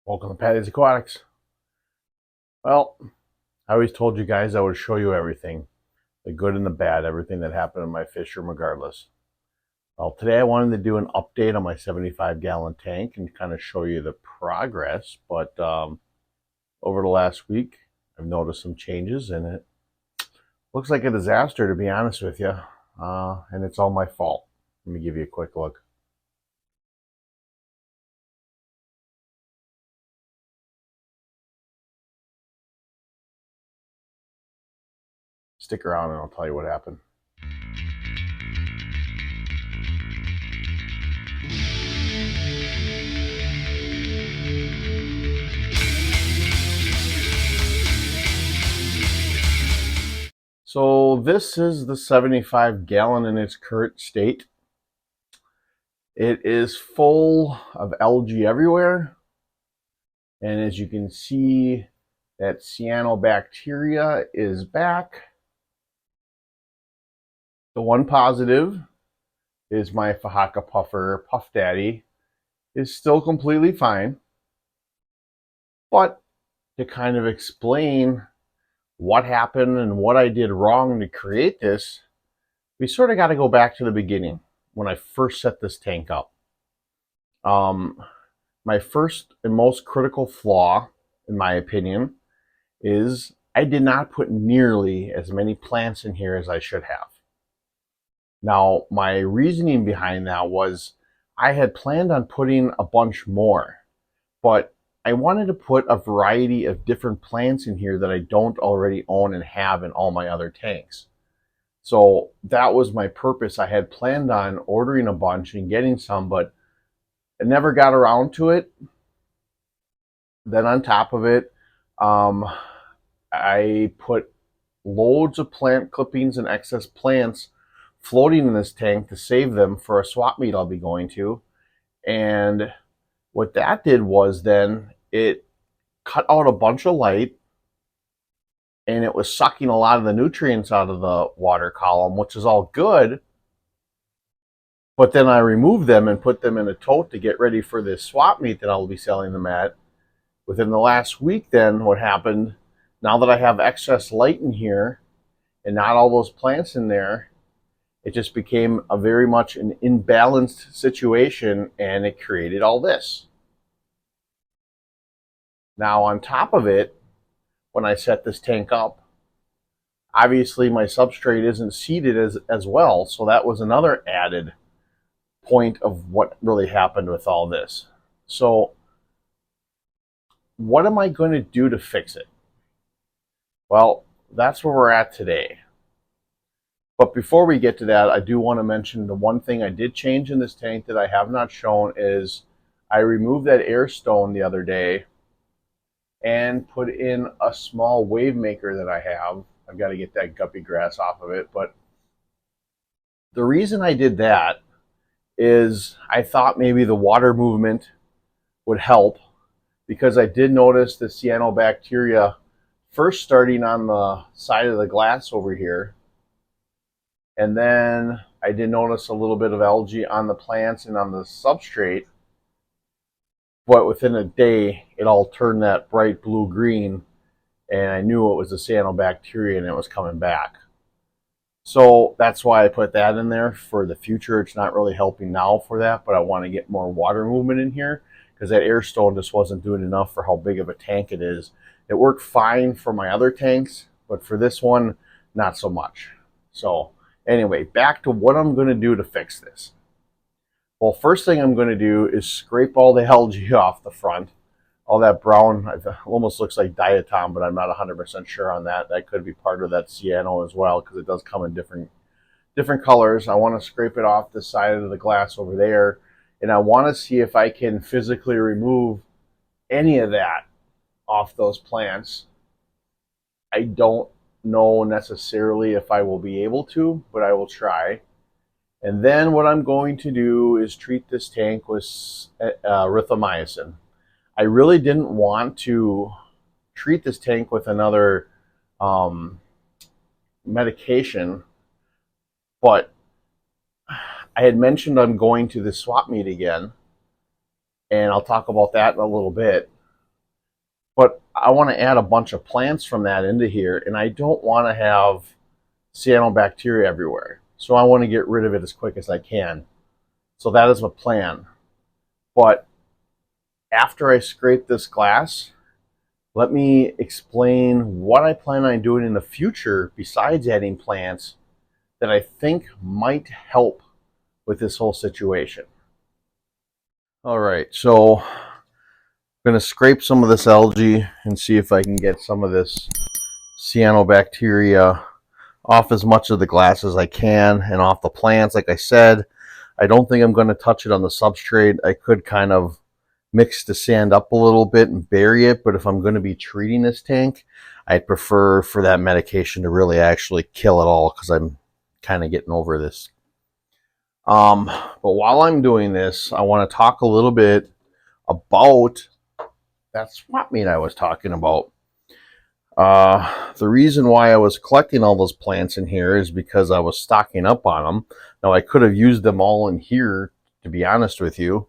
Welcome to Patty's Aquatics. Well, I always told you guys I would show you everything, the good and the bad, everything that happened in my fish room regardless. Well, today I wanted to do an update on my 75-gallon tank and kind of show you the progress. But over the last week, I've noticed some changes and it looks like a disaster, to be honest with you. And it's all my fault. Let me give you a quick look. Stick around and I'll tell you what happened. So this is the 75-gallon in its current state. It is full of algae everywhere. And as you can see, that cyanobacteria is back. The one positive is my faka puffer, Puff Daddy, is still completely fine. But to kind of explain what happened and what I did wrong to create this, we sort of got to go back to the beginning when I first set this tank up. My first and most critical flaw, in my opinion, is I did not put nearly as many plants in here as I should have. Now, my reasoning behind that was I had planned on putting a bunch more, but I wanted to put a variety of different plants in here that I don't already own and have in all my other tanks. So that was my purpose. I had planned on ordering a bunch and getting some, but I never got around to it. Then on top of it, I put loads of plant clippings and excess plants floating in this tank to save them for a swap meet I'll be going to. And what that did was then it cut out a bunch of light and it was sucking a lot of the nutrients out of the water column, which is all good. But then I removed them and put them in a tote to get ready for this swap meet that I'll be selling them at. Within the last week, then what happened, now that I have excess light in here and not all those plants in there, it just became a very much an imbalanced situation and it created all this. Now on top of it, when I set this tank up, obviously my substrate isn't seeded as well, so that was another added point of what really happened with all this. So what am I going to do to fix it? Well, that's where we're at today. But before we get to that, I do want to mention the one thing I did change in this tank that I have not shown is I removed that air stone the other day and put in a small wave maker that I have. I've got to get that guppy grass off of it. But the reason I did that is I thought maybe the water movement would help, because I did notice the cyanobacteria first starting on the side of the glass over here. And then I did notice a little bit of algae on the plants and on the substrate. But within a day, it all turned that bright blue-green, and I knew it was the cyanobacteria and it was coming back. So that's why I put that in there for the future. It's not really helping now for that, but I want to get more water movement in here because that air stone just wasn't doing enough for how big of a tank it is. It worked fine for my other tanks, but for this one, not so much. So anyway, back to what I'm going to do to fix this. Well, first thing I'm going to do is scrape all the algae off the front. All that brown almost looks like diatom, but I'm not 100% sure on that. That could be part of that cyano as well, because it does come in different colors. I want to scrape it off the side of the glass over there, and I want to see if I can physically remove any of that off those plants. I don't know necessarily if I will be able to, but I will try. And then what I'm going to do is treat this tank with erythromycin. I really didn't want to treat this tank with another medication, but I had mentioned I'm going to the swap meet again, and I'll talk about that in a little bit. But I want to add a bunch of plants from that into here, and I don't want to have cyanobacteria everywhere. So I want to get rid of it as quick as I can. So that is my plan. But after I scrape this glass, let me explain what I plan on doing in the future besides adding plants that I think might help with this whole situation. All right, so I'm going to scrape some of this algae and see if I can get some of this cyanobacteria off as much of the glass as I can and off the plants. Like I said, I don't think I'm going to touch it on the substrate. I could kind of mix the sand up a little bit and bury it, but if I'm going to be treating this tank, I'd prefer for that medication to really actually kill it all, because I'm kind of getting over this. But while I'm doing this, I want to talk a little bit about that swap meet I was talking about. The reason why I was collecting all those plants in here is because I was stocking up on them. Now, I could have used them all in here, to be honest with you.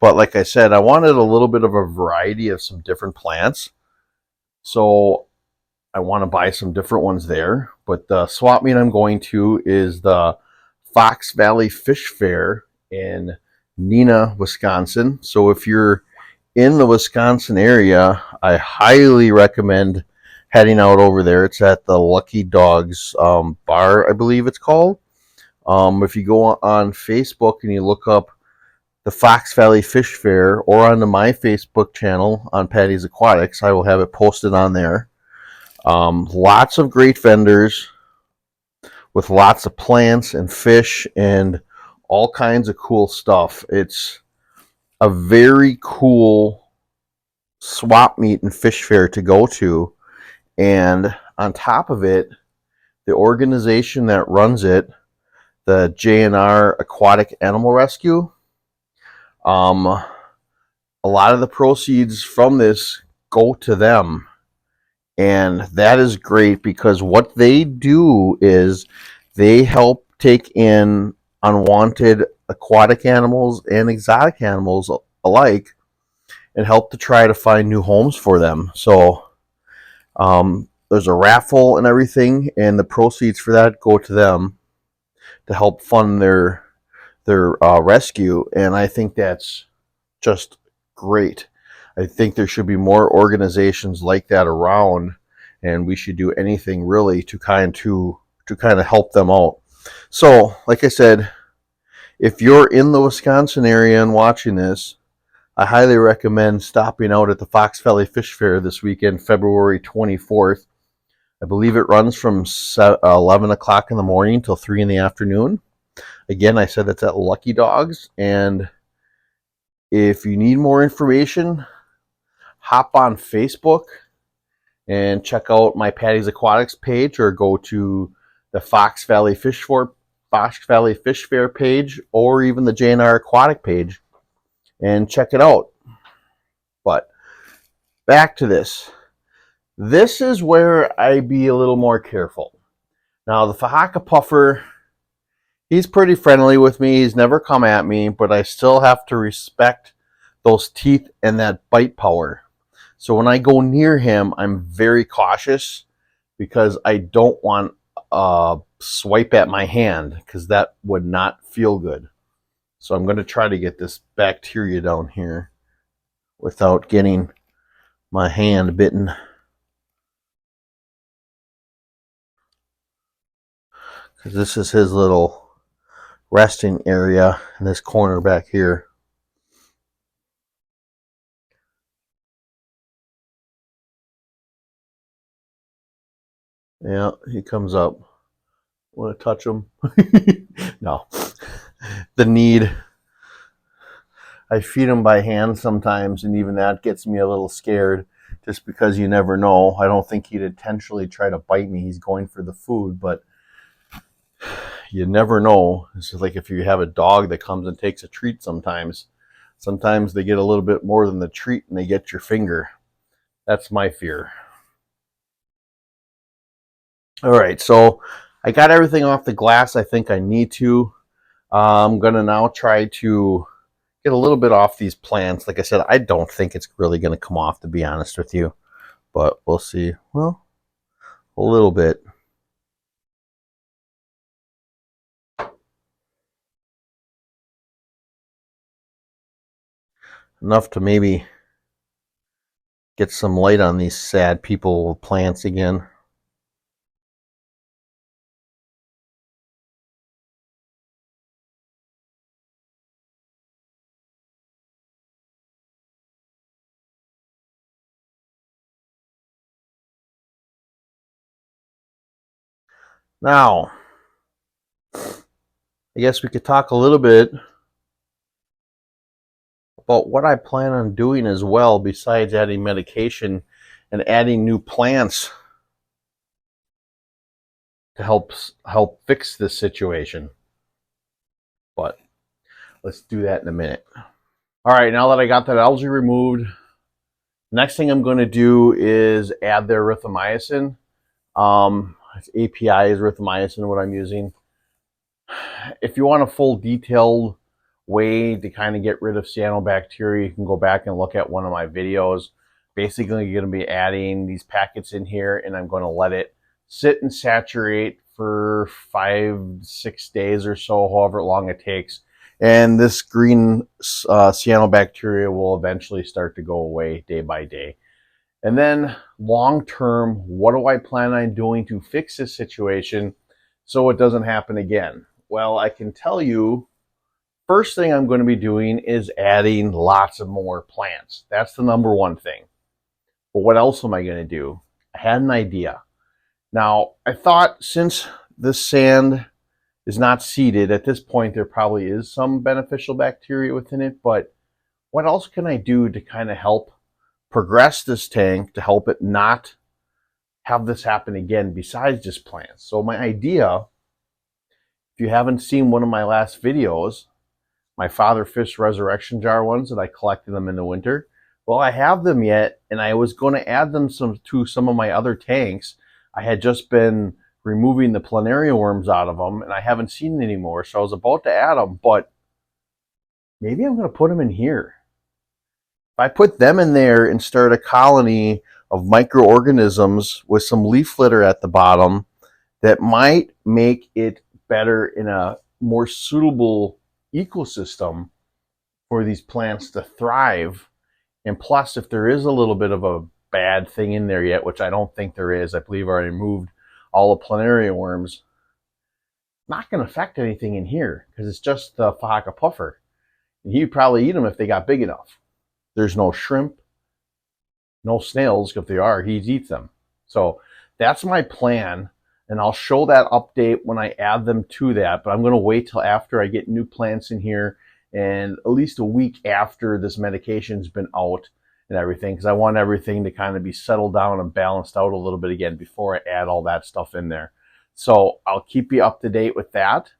But like I said, I wanted a little bit of a variety of some different plants. So I want to buy some different ones there. But the swap meet I'm going to is the Fox Valley Fish Fair in Neenah, Wisconsin. So if you're in the Wisconsin area, I highly recommend heading out over there. It's at the Lucky Dogs bar, I believe it's called. If you go on Facebook and you look up the Fox Valley Fish Fair, or onto my Facebook channel on Patty's Aquatics, I will have it posted on there. Lots of great vendors with lots of plants and fish and all kinds of cool stuff. It's a very cool swap meet and fish fair to go to. And on top of it, the organization that runs it, the J&R Aquatic Animal Rescue, a lot of the proceeds from this go to them. And that is great, because what they do is they help take in unwanted aquatic animals and exotic animals alike and help to try to find new homes for them. So there's a raffle and everything, and the proceeds for that go to them to help fund their rescue. And I think that's just great. I think there should be more organizations like that around, and we should do anything really to kind of help them out. So, like I said, if you're in the Wisconsin area and watching this, I highly recommend stopping out at the Fox Valley Fish Fair this weekend, February 24th. I believe it runs from 11 o'clock in the morning till 3 in the afternoon. Again, I said that's at Lucky Dogs. And if you need more information, hop on Facebook and check out my Patty's Aquatics page, or go to the Fox Valley Fish Fair page, or even the J&R Aquatic page, and check it out. But back to this. This is where I be a little more careful. Now, the faka puffer, he's pretty friendly with me. He's never come at me, but I still have to respect those teeth and that bite power. So when I go near him, I'm very cautious, because I don't want a swipe at my hand, because that would not feel good. So I'm going to try to get this bacteria down here without getting my hand bitten. Because this is his little resting area in this corner back here. Yeah, he comes up. Want to touch him? No. The need. I feed him by hand sometimes, and even that gets me a little scared, just because you never know. I don't think he'd intentionally try to bite me. He's going for the food, but you never know. It's just like if you have a dog that comes and takes a treat sometimes. Sometimes they get a little bit more than the treat and they get your finger. That's my fear. All right, so I got everything off the glass I think I need to. I'm going to now try to get a little bit off these plants. Like I said, I don't think it's really going to come off, to be honest with you. but we'll see. Well, a little bit. Enough to maybe get some light on these sad people with plants again. Now, I guess we could talk a little bit about what I plan on doing as well, besides adding medication and adding new plants to help fix this situation. But let's do that in a minute. All right, now that I got that algae removed, next thing I'm going to do is add the erythromycin. API is erythromycin, what I'm using. If you want a full detailed way to kind of get rid of cyanobacteria, you can go back and look at one of my videos. Basically, you're going to be adding these packets in here, and I'm going to let it sit and saturate for 5-6 days or so, however long it takes. And this green cyanobacteria will eventually start to go away day by day. And then long term, what do I plan on doing to fix this situation so it doesn't happen again? Well, I can tell you, first thing I'm going to be doing is adding lots of more plants. That's the number one thing. But what else am I going to do? I had an idea. Now, I thought since this sand is not seeded, at this point there probably is some beneficial bacteria within it, but what else can I do to kind of help progress this tank to help it not have this happen again besides just plants? So my idea, if you haven't seen one of my last videos, my father fish resurrection jar ones that I collected them in the winter, well, I have them yet, and I was going to add them to some of my other tanks. I had just been removing the planaria worms out of them, and I haven't seen it anymore, so I was about to add them, but maybe I'm going to put them in here. If I put them in there and start a colony of microorganisms with some leaf litter at the bottom, that might make it better in a more suitable ecosystem for these plants to thrive. And plus, if there is a little bit of a bad thing in there yet, which I don't think there is, I believe I already removed all the planaria worms, not going to affect anything in here because it's just the faka puffer. And he'd probably eat them if they got big enough. There's no shrimp, no snails. If they are, he eats them. So that's my plan. And I'll show that update when I add them to that. But I'm going to wait till after I get new plants in here and at least a week after this medication's been out and everything, because I want everything to kind of be settled down and balanced out a little bit again before I add all that stuff in there. So I'll keep you up to date with that.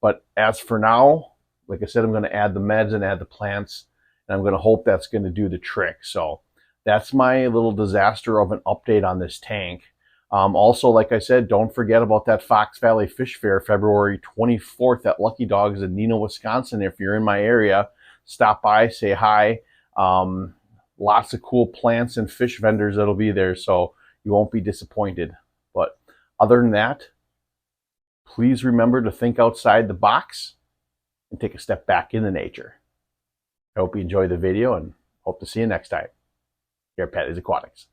But as for now, like I said, I'm going to add the meds and add the plants, and I'm going to hope that's going to do the trick. So that's my little disaster of an update on this tank. Also, like I said, don't forget about that Fox Valley Fish Fair, February 24th at Lucky Dogs in Neenah, Wisconsin. If you're in my area, stop by, say hi. Lots of cool plants and fish vendors that'll be there, so you won't be disappointed. But other than that, please remember to think outside the box and take a step back into nature. I hope you enjoyed the video and hope to see you next time here at Patty's Aquatics.